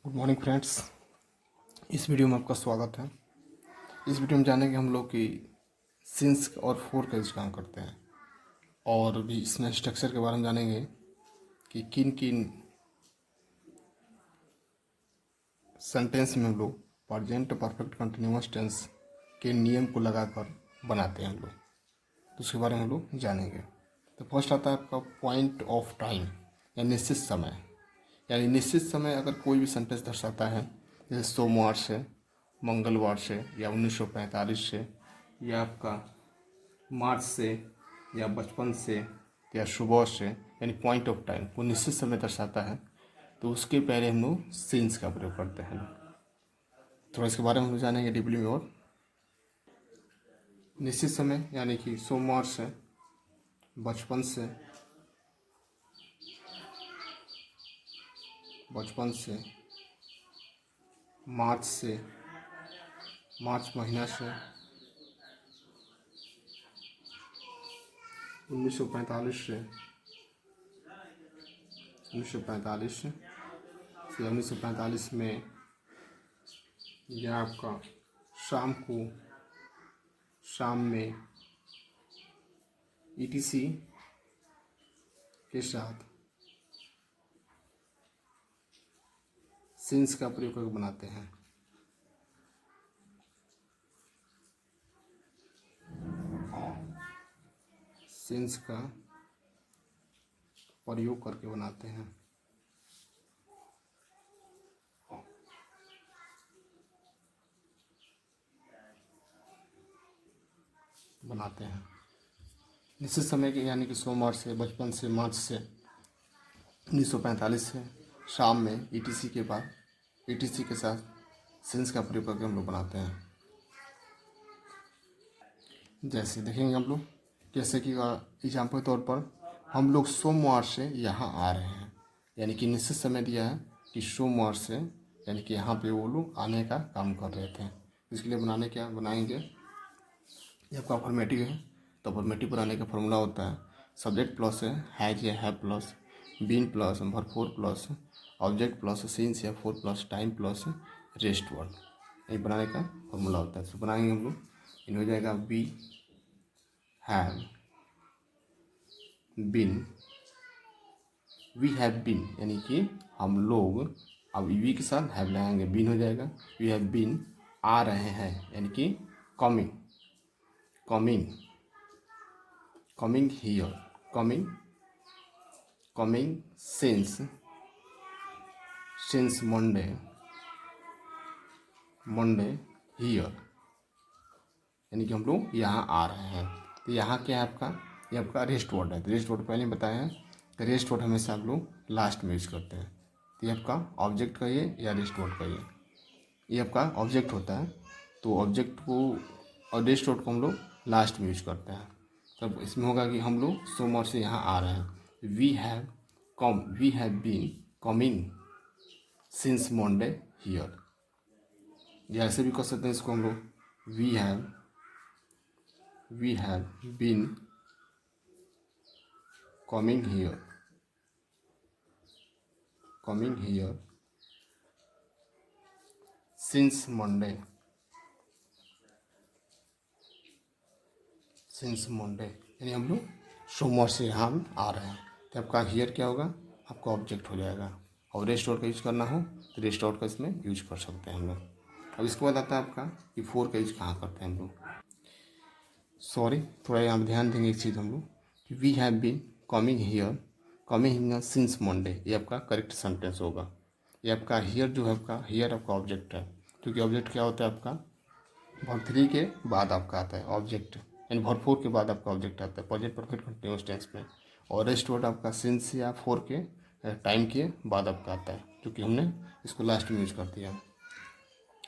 Good morning friends. इस video में आपका स्वागत है। इस वीडियो में जानेंगे हम लोग कि सिंस और फोर का यूज कहाँ करते हैं, और भी इसमें स्ट्रक्चर के बारे में जानेंगे कि किन किन सेंटेंस में हम लोग प्रेजेंट परफेक्ट कंटिन्यूअस टेंस के नियम को लगाकर बनाते हैं हम लोग, तो उसके बारे में हम लोग जानेंगे। तो फर्स्ट आता है आपका पॉइंट ऑफ टाइम या निश्चित समय। यानी निश्चित समय अगर कोई भी सेंटेंस दर्शाता है, जैसे सोमवार से, मंगलवार से, या 1945 से, या आपका मार्च से, या बचपन से, या सुबह से, यानी पॉइंट ऑफ टाइम वो निश्चित समय दर्शाता है, तो उसके पहले हम लोग सिंस का प्रयोग करते हैं। थोड़ा इसके बारे में हम जानेंगे डीपली में। और निश्चित समय यानी कि सोमवार से, बचपन से, मार्च से, मार्च महीना से, 1945 से, 1945 में, या आपका शाम में ETC के साथ सिंस का प्रयोग करके बनाते हैं। सिंस का प्रयोग करके बनाते हैं। निश्चित समय के यानी कि सोमवार से, बचपन से, मार्च से, 1945 से, शाम में ETC के बाद ETC के साथ सिंस का प्रयोग करके हम लोग बनाते हैं। जैसे देखेंगे हम लोग, जैसे कि एग्जाम्पल के तौर पर हम लोग सोमवार से यहाँ आ रहे हैं, यानी कि निश्चित समय दिया है कि सोमवार से, यानी कि यहाँ पे वो लोग आने का काम कर रहे थे। इसके लिए बनाएंगे, ये आपका फॉर्मेटिव है। तो फॉर्मेटिव बनाने का फॉर्मूला होता है सब्जेक्ट प्लस हैज या हैव प्लस बीन प्लस भरपूर प्लस ऑब्जेक्ट प्लस सिंस या for plus time plus rest word. ये बनाने का फॉर्मूला होता है। तो बनाएंगे हम लोग, इन हो जाएगा वी हैव बीन, यानी कि हम लोग, अब वी के साथ हैव लगाएंगे, बीन हो जाएगा। वी हैव बीन आ रहे हैं, यानी कि coming here, coming since Monday here, यानी कि हम लोग यहाँ आ रहे हैं। तो यहाँ क्या है आपका, ये आपका रेस्ट वर्ड है। तो रेस्ट वर्ड पहले बताया है कि रेस्ट वर्ड हमेशा आप लोग लास्ट में यूज करते हैं। तो ये आपका ऑब्जेक्ट कहिए या रेस्ट वर्ड कहिए, ये आपका ऑब्जेक्ट होता है। तो ऑब्जेक्ट को और रेस्ट वर्ड को हम लोग लास्ट में यूज करते हैं। तब इसमें होगा कि हम लोग सोमवार से यहाँ आ रहे हैं। We have been coming since Monday here, या ऐसे भी कर सकते हैं इसको हम लोग, we have been coming here since Monday, यानी हम लोग सोमवार से यहाँ आ रहे हैं। तो आपका हियर क्या होगा, आपका ऑब्जेक्ट हो जाएगा। और रेस्ट वर्ड का यूज करना हो तो रेस्ट वर्ड का इसमें यूज कर सकते हैं हम लोग। अब इसके बाद आता है आपका कि फोर का यूज कहाँ करते हैं हम लोग। सॉरी, थोड़ा यहाँ ध्यान देंगे एक चीज़ हम लोग, कि we have been coming here since Monday, ये आपका करेक्ट सेंटेंस होगा। ये आपका हियर जो है, आपका हियर आपका ऑब्जेक्ट है, क्योंकि ऑब्जेक्ट क्या होता है आपका वर्ब थ्री के बाद आपका आता है ऑब्जेक्ट, यानी वर्ब फोर के बाद आपका ऑब्जेक्ट आता है प्रेजेंट परफेक्ट कंटीन्यूअस टेंस में। और रेस्ट वर्ड आपका सिंस या फोर के टाइम के बाद आपका आता है, क्योंकि हमने इसको लास्ट में यूज कर दिया।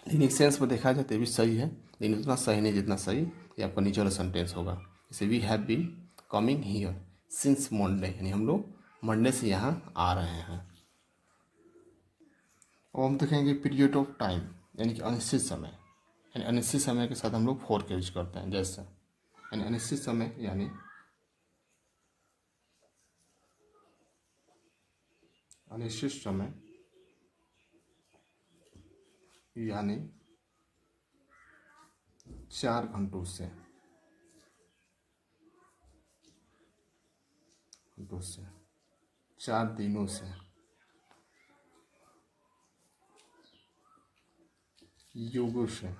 लेकिन एक सेंस में देखा जाए तो भी सही है, लेकिन उतना सही नहीं जितना सही ये आपका नीचे वाला सेंटेंस होगा। जैसे we have been coming here since Monday, यानी हम लोग मंडे से यहाँ आ रहे हैं। अब हम देखेंगे पीरियड ऑफ टाइम, यानी कि अनिश्चित समय। यानी अनिश्चित समय के साथ हम लोग फोर का यूज करते हैं। जैसे यानी अनिश्चित समय, यानी अनिश्चित समय यानी 4 घंटों से घंटों से 4 दिनों से युगों से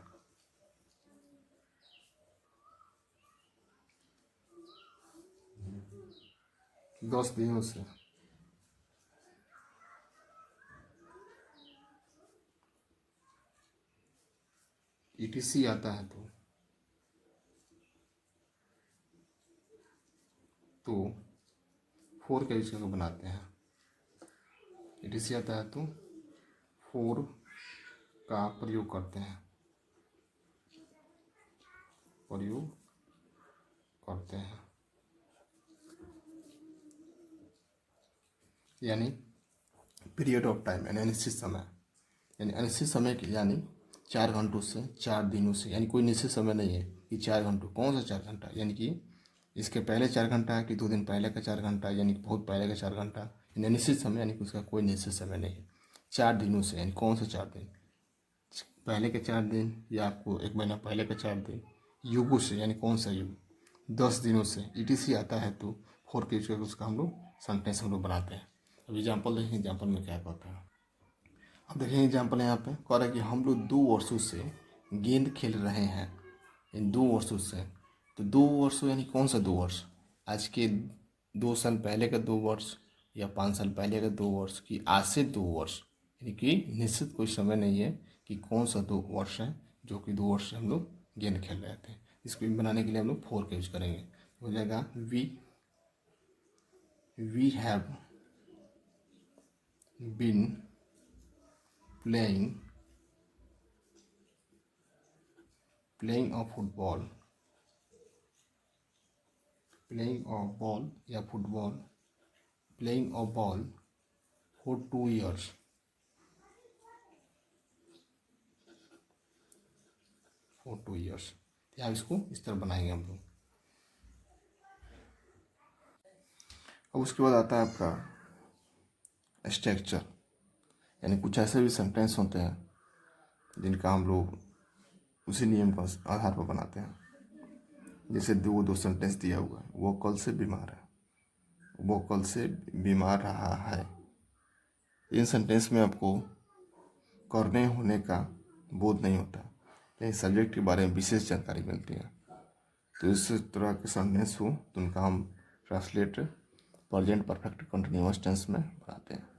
10 दिनों से ETC आता है तो 4 का यूज करके बनाते हैं। ETC आता है तो 4 का प्रयोग करते हैं, प्रयोग करते हैं। यानी पीरियड ऑफ टाइम यानी अनिश्चित समय, यानी अनिश्चित समय यानी 4 घंटों से 4 दिनों से, यानी कोई निश्चित समय नहीं है कि 4 घंटों। कौन सा 4 घंटा? यानी कि इसके पहले 4 घंटा है कि 2 दिन पहले का 4 घंटा, यानी बहुत पहले का 4 घंटा, यानी अनिश्चित समय, यानी कि उसका कोई निश्चित समय नहीं है। 4 दिनों से यानी कौन सा 4 दिन? पहले के 4 दिन या आपको 1 महीना पहले का 4 दिन। युगों से यानी कौन सा युग? 10 दिनों से। ETC आता है तो 4 के यूज करके उसका हम लोग सेंटेंस हम लोग बनाते हैं। अब एग्जाम्पल देखें, एग्जाम्पल में क्या कहता है। अब देखें एग्जाम्पल यहाँ पे कह रहा है कि हम लोग 2 वर्षों से गेंद खेल रहे हैं। इन 2 वर्षों से, तो 2 वर्षों यानी कौन सा 2 वर्ष? आज के 2 साल पहले का 2 वर्ष या 5 साल पहले का 2 वर्ष की आज से 2 वर्ष, यानी कि निश्चित कोई समय नहीं है कि कौन सा 2 वर्ष है जो कि 2 वर्ष से हम लोग गेंद खेल रहे थे। इसको बनाने के लिए हम लोग 4 का यूज करेंगे। हो जाएगा we have been playing of football, playing of ball या football, playing of ball for 2 years, for 2 years। या इसको इस तरह बनाएंगे हम लोग। अब उसके बाद आता है आपका स्ट्रक्चर, यानी कुछ ऐसे भी सेंटेंस होते हैं जिनका हम लोग उसी नियम के आधार पर बनाते हैं। जैसे दो सेंटेंस दिया हुआ है, वो कल से बीमार है, वो कल से बीमार रहा है। इन सेंटेंस में आपको करने होने का बोध नहीं होता, लेकिन सब्जेक्ट के बारे में विशेष जानकारी मिलती है। तो इस तरह के सेंटेंस हो तो उनका हम translate present perfect continuous tense में बनाते हैं।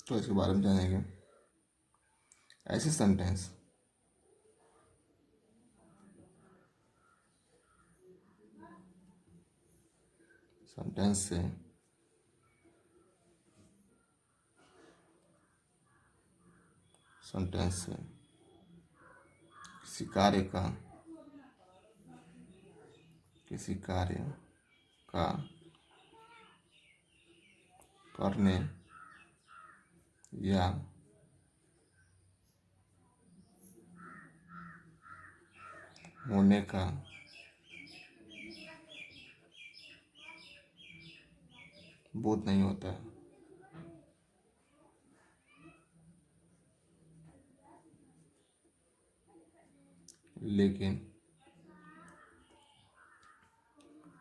तो इसके बारे में जानेंगे। ऐसे सेंटेंस से किसी कार्य का करने या होने का बोध नहीं होता है, लेकिन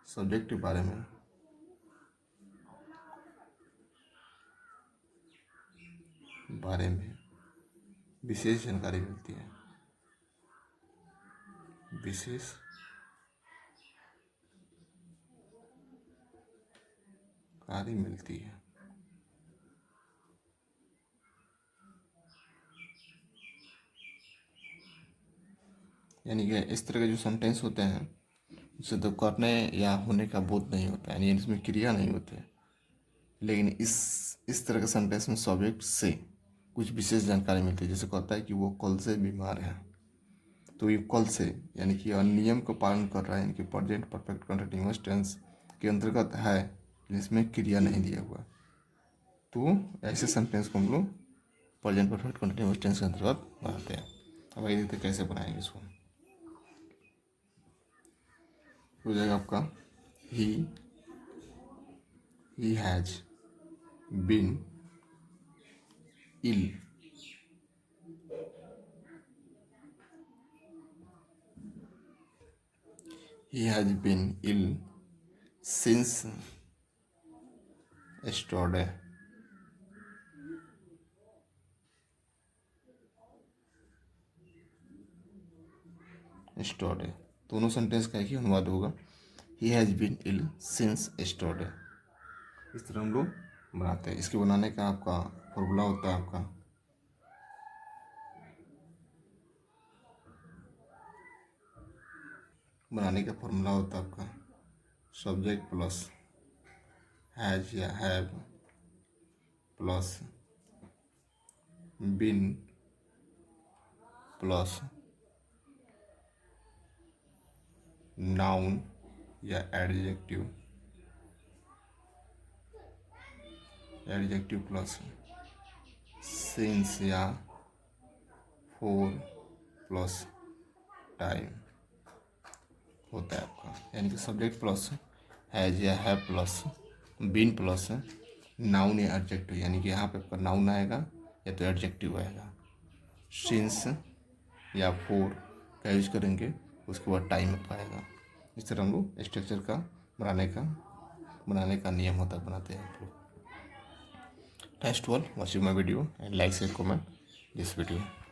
सब्जेक्ट के बारे में विशेष जानकारी मिलती है, विशेष जानकारी मिलती है। यानी कि इस तरह के जो सेंटेंस होते हैं उससे तो करने या होने का बोध नहीं होता है, यानी इसमें क्रिया नहीं होते, लेकिन इस तरह के सेंटेंस में सब्जेक्ट से कुछ विशेष जानकारी मिलती है। जैसे कहता है कि वो कल से बीमार है, तो ये कल से यानी कि नियम का पालन कर रहा है, यानी कि प्रेजेंट परफेक्ट कंटिन्यूअस टेंस के अंतर्गत है, जिसमें क्रिया नहीं दिया हुआ। तो ऐसे सेंटेंस को हम लोग प्रेजेंट परफेक्ट कंटिन्यूअस टेंस के अंतर्गत बनाते हैं। अब आइए देखते कैसे बनाएंगे इसको। हो जाएगा आपका ही he has been ill, he has been ill since yesterday. yesterday दोनों सेंटेंस का एक ही अनुवाद होगा। He has been ill since yesterday। इस तरह हम लोग बनाते हैं। इसके बनाने का आपका फॉर्मूला होता है आपका सब्जेक्ट प्लस हैज या have plus been plus noun या एडजेक्टिव प्लस सिंस या फोर प्लस टाइम होता है आपका। यानी कि सब्जेक्ट प्लस हैज या have plus been plus noun या एडजेक्टिव, यानी कि यहाँ पे आपका नाउन आएगा या तो एडजेक्टिव आएगा। सिंस या फोर का यूज करेंगे, उसके बाद टाइम आएगा। इस तरह हम लोग स्ट्रक्चर का बनाने का नियम होता है, बनाते हैं आप लोग। Thanks to all watching my video and like share comment this video.